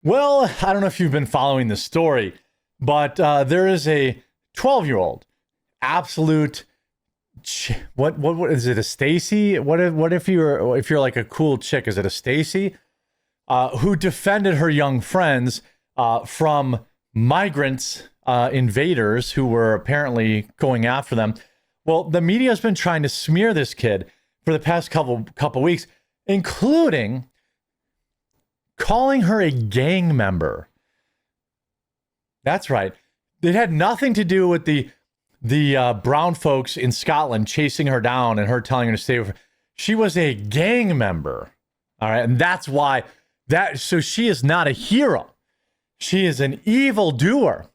Well, I don't know if you've been following the story, but there is a 12-year-old absolute what is it, a Stacy? What if you're like a cool chick, is it a Stacy? Who defended her young friends from migrants, invaders who were apparently going after them. Well, the media has been trying to smear this kid for the past couple weeks, including calling her a gang member. That's right. It had nothing to do with the brown folks in Scotland chasing her down and her telling her to stay with her. She was a gang member. All right. And that's why so she is not a hero. She is an evildoer.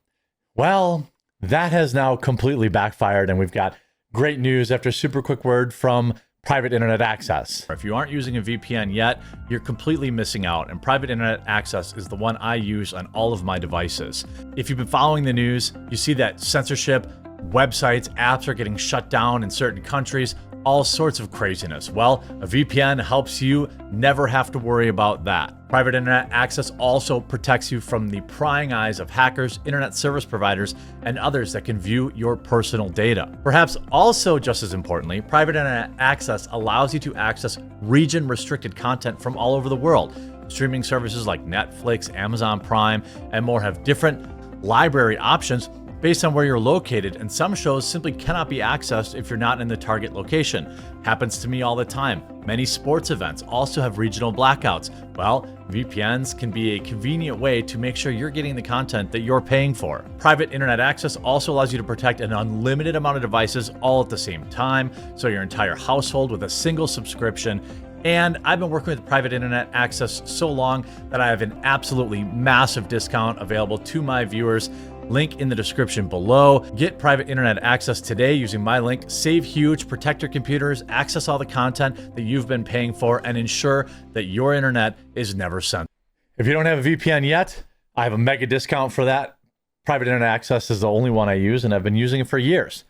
Well, that has now completely backfired, and we've got great news after a super quick word from Private Internet Access. If you aren't using a VPN yet, you're completely missing out, and Private Internet Access is the one I use on all of my devices. If you've been following the news, you see that censorship, websites, apps are getting shut down in certain countries, all sorts of craziness. Well, a VPN helps you never have to worry about that. Private Internet Access also protects you from the prying eyes of hackers, internet service providers, and others that can view your personal data. Perhaps also just as importantly, Private Internet Access allows you to access region-restricted content from all over the world. Streaming services like Netflix, Amazon Prime, and more have different library options based on where you're located, and some shows simply cannot be accessed if you're not in the target location. Happens to me all the time. Many sports events also have regional blackouts. Well, VPNs can be a convenient way to make sure you're getting the content that you're paying for. Private Internet Access also allows you to protect an unlimited amount of devices all at the same time, so your entire household with a single subscription. And I've been working with Private Internet Access so long that I have an absolutely massive discount available to my viewers. Link in the description below. Get Private Internet Access today using my link. Save huge, protect your computers, access all the content that you've been paying for, and ensure that your internet is never censored. If you don't have a VPN yet, I have a mega discount for that. Private Internet Access is the only one I use, and I've been using it for years.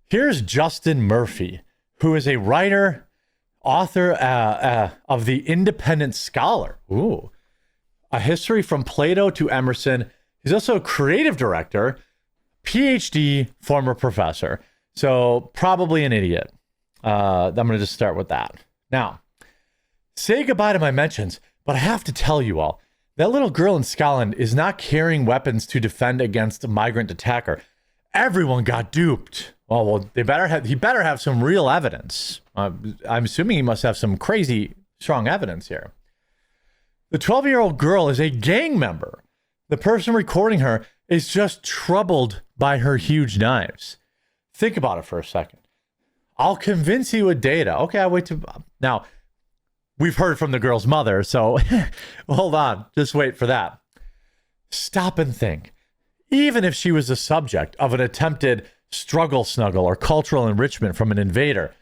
Here's Justin Murphy, who is a writer, author of The Independent Scholar. Ooh. A history from Plato to Emerson. He's also a creative director, PhD, former professor. So probably an idiot. I'm going to just start with that. Now, say goodbye to my mentions, but I have to tell you all, that little girl in Scotland is not carrying weapons to defend against a migrant attacker. Everyone got duped. Well, he better have some real evidence. I'm assuming he must have some crazy strong evidence here. The 12-year-old girl is a gang member. The person recording her is just troubled by her huge knives. Think about it for a second. I'll convince you with data. Okay, I'll wait to... Now, we've heard from the girl's mother, so hold on. Just wait for that. Stop and think. Even if she was the subject of an attempted struggle snuggle or cultural enrichment from an invader,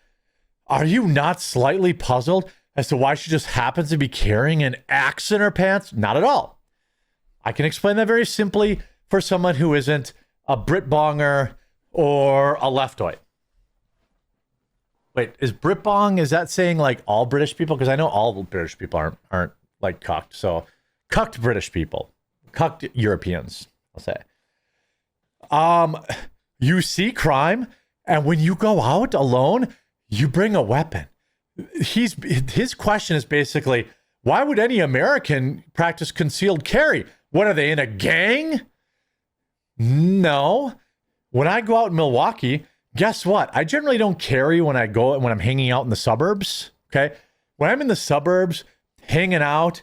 are you not slightly puzzled as to why she just happens to be carrying an axe in her pants? Not at all. I can explain that very simply for someone who isn't a Brit-bonger or a leftoid. Wait, is Brit-bong, is that saying like all British people? Because I know all British people aren't like cucked. So cucked British people, cucked Europeans, I'll say. You see crime, and when you go out alone, you bring a weapon. His question is basically, why would any American practice concealed carry? What are they, in a gang? No. When I go out in Milwaukee, guess what? I generally don't carry when I'm hanging out in the suburbs. Okay. When I'm in the suburbs, hanging out,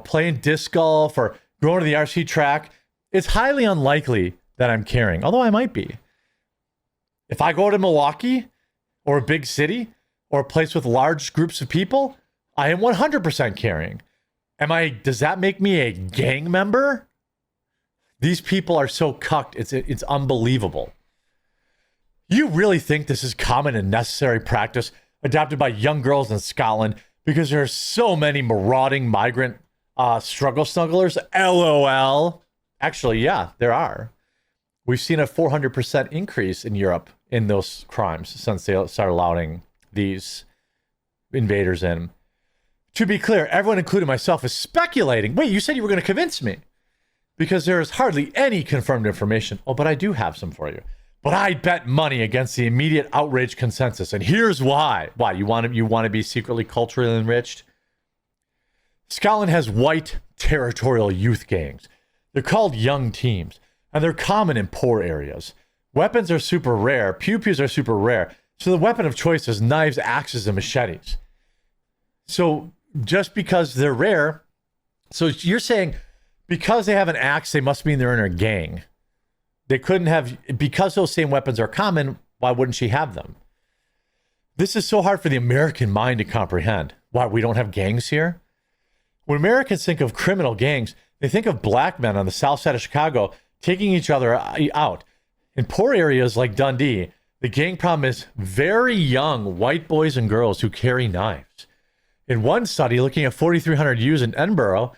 playing disc golf or going to the RC track, it's highly unlikely that I'm carrying, although I might be. If I go to Milwaukee or a big city or a place with large groups of people, I am 100% carrying. Does that make me a gang member? These people are so cucked. It's unbelievable. You really think this is common and necessary practice adopted by young girls in Scotland because there are so many marauding migrant struggle snugglers? LOL. Actually, yeah, there are. We've seen a 400% increase in Europe in those crimes since they started allowing these invaders in. To be clear, everyone, including myself, is speculating. Wait, you said you were going to convince me. Because there is hardly any confirmed information. Oh, but I do have some for you. But I bet money against the immediate outrage consensus. And here's why. Why? You want to be secretly culturally enriched? Scotland has white territorial youth gangs. They're called young teams. And they're common in poor areas. Weapons are super rare. Pew-pews are super rare. So the weapon of choice is knives, axes, and machetes. So just because they're rare, so you're saying because they have an axe, they must mean they're in a gang. They couldn't have, because those same weapons are common, why wouldn't she have them? This is so hard for the American mind to comprehend. Why, we don't have gangs here? When Americans think of criminal gangs, they think of black men on the south side of Chicago taking each other out. In poor areas like Dundee, the gang problem is very young white boys and girls who carry knives. In one study looking at 4,300 youths in Edinburgh,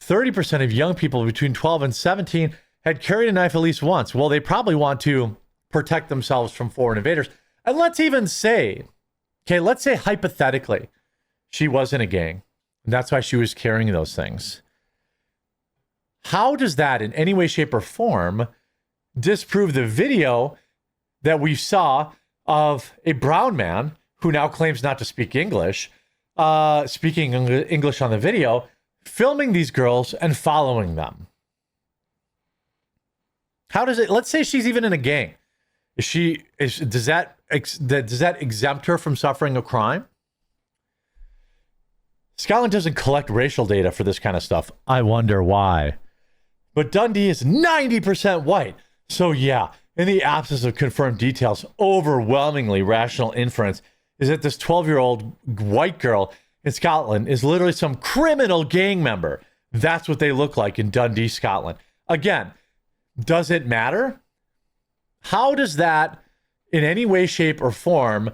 30% of young people between 12 and 17 had carried a knife at least once. Well, they probably want to protect themselves from foreign invaders. And let's even say, let's say hypothetically, she was in a gang. And that's why she was carrying those things. How does that in any way, shape, or form disprove the video that we saw of a brown man who now claims not to speak English, speaking English on the video, filming these girls and following them? How does it, let's say she's even in a gang. Does that exempt her from suffering a crime? Scotland doesn't collect racial data for this kind of stuff. I wonder why. But Dundee is 90% white. So yeah, in the absence of confirmed details, overwhelmingly rational inference is that this 12-year-old white girl in Scotland is literally some criminal gang member. That's what they look like in Dundee, Scotland. Again, does it matter? How does that in any way, shape, or form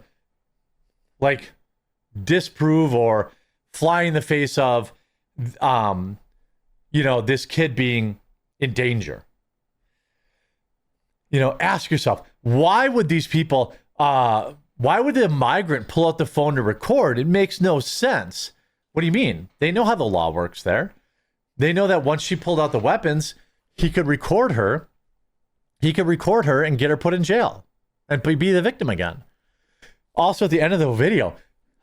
disprove or fly in the face of this kid being in danger? Ask yourself, why would these people why would the migrant pull out the phone to record? It makes no sense. What do you mean? They know how the law works there. They know that once she pulled out the weapons, he could record her. He could record her and get her put in jail and be the victim again. Also, at the end of the video,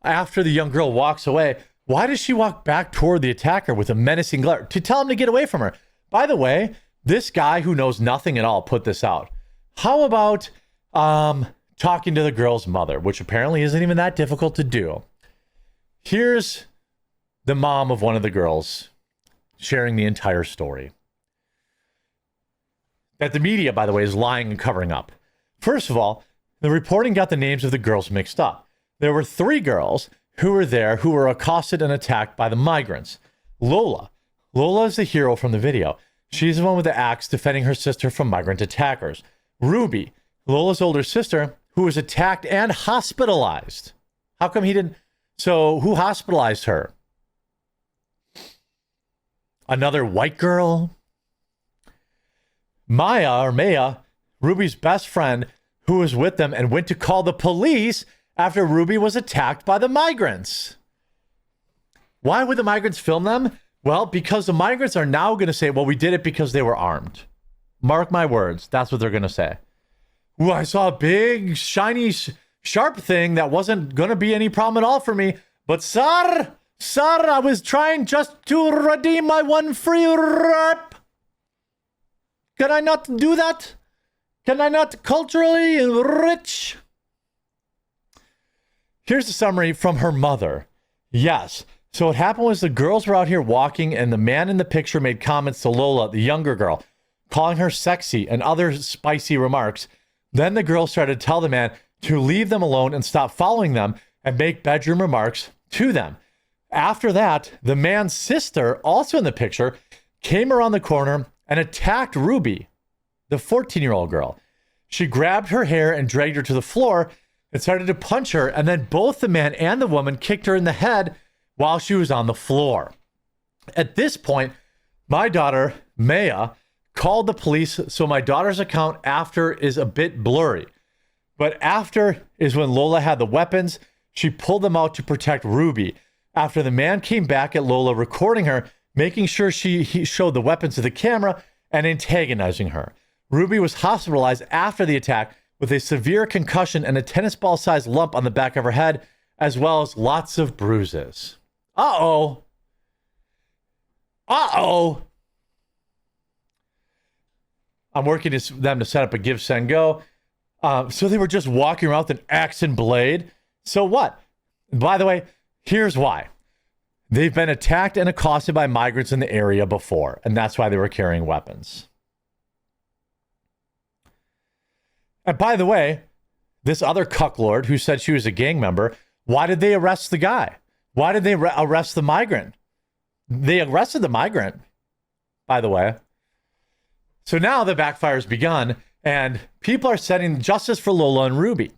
after the young girl walks away, why does she walk back toward the attacker with a menacing glare to tell him to get away from her? By the way, this guy who knows nothing at all put this out. How about talking to the girl's mother, which apparently isn't even that difficult to do? Here's the mom of one of the girls sharing the entire story. That the media, by the way, is lying and covering up. First of all, the reporting got the names of the girls mixed up. There were 3 girls who were there who were accosted and attacked by the migrants. Lola is the hero from the video. She's the one with the axe defending her sister from migrant attackers. Ruby, Lola's older sister, who was attacked and hospitalized. How come he didn't? So who hospitalized her? Another white girl? Maya, Ruby's best friend, who was with them and went to call the police after Ruby was attacked by the migrants. Why would the migrants film them? Well, because the migrants are now going to say, well, we did it because they were armed. Mark my words. That's what they're going to say. Ooh, I saw a big, shiny, sharp thing that wasn't going to be any problem at all for me. But sir, I was trying just to redeem my one free rep. Can I not do that? Can I not culturally enrich? Here's a summary from her mother. Yes. So what happened was the girls were out here walking and the man in the picture made comments to Lola, the younger girl, calling her sexy and other spicy remarks. Then the girl started to tell the man to leave them alone and stop following them and make bedroom remarks to them. After that, the man's sister, also in the picture, came around the corner and attacked Ruby, the 14-year-old girl. She grabbed her hair and dragged her to the floor and started to punch her, and then both the man and the woman kicked her in the head while she was on the floor. At this point, my daughter, Maya, called the police, so my daughter's account after is a bit blurry. But after is when Lola had the weapons. She pulled them out to protect Ruby. after the man came back at Lola, recording her, making sure he showed the weapons to the camera, and antagonizing her. Ruby was hospitalized after the attack with a severe concussion and a tennis ball-sized lump on the back of her head, as well as lots of bruises. Uh-oh. Uh-oh. I'm working them to set up a give, send, go. So they were just walking around with an axe and blade. So what? By the way, here's why. They've been attacked and accosted by migrants in the area before, and that's why they were carrying weapons. And by the way, this other cucklord who said she was a gang member, why did they arrest the guy? Why did they arrest the migrant? They arrested the migrant, by the way. So now the backfire's begun, and people are setting justice for Lola and Ruby.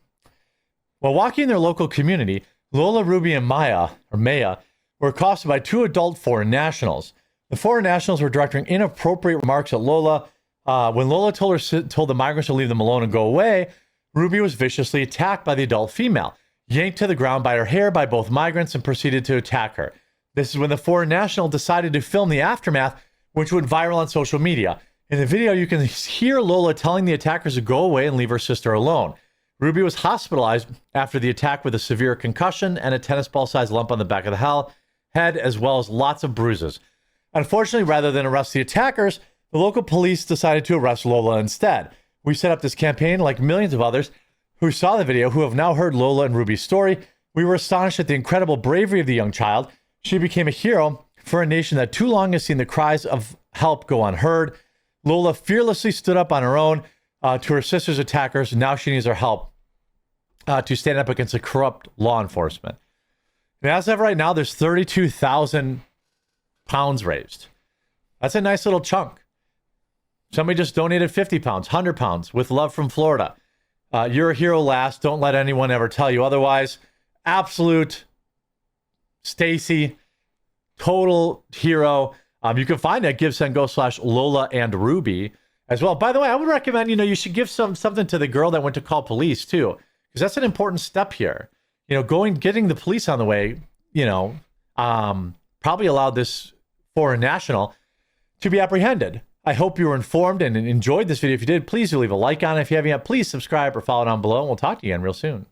While walking in their local community, Lola, Ruby, and Maya were accosted by two adult foreign nationals. The foreign nationals were directing inappropriate remarks at Lola. When Lola told the migrants to leave them alone and go away, Ruby was viciously attacked by the adult female, yanked to the ground by her hair by both migrants, and proceeded to attack her. This is when the foreign national decided to film the aftermath, which went viral on social media. In the video, you can hear Lola telling the attackers to go away and leave her sister alone. Ruby was hospitalized after the attack with a severe concussion and a tennis ball-sized lump on the back of the head, as well as lots of bruises. Unfortunately, rather than arrest the attackers, the local police decided to arrest Lola instead. We set up this campaign like millions of others who saw the video, who have now heard Lola and Ruby's story. We were astonished at the incredible bravery of the young child. She became a hero for a nation that too long has seen the cries of help go unheard. Lola fearlessly stood up on her own to her sister's attackers. Now she needs our help to stand up against the corrupt law enforcement. And as of right now, there's 32,000 pounds raised. That's a nice little chunk. Somebody just donated 50 pounds, 100 pounds with love from Florida. You're a hero, lass. Don't let anyone ever tell you otherwise. Absolute Stacy, total hero. You can find it at GiveSendGo/Lola and Ruby as well. By the way, I would recommend, you should give something to the girl that went to call police too, because that's an important step here. Getting the police on the way, probably allowed this foreign national to be apprehended. I hope you were informed and enjoyed this video. If you did, please do leave a like on it. If you haven't yet, please subscribe or follow down below, and we'll talk to you again real soon.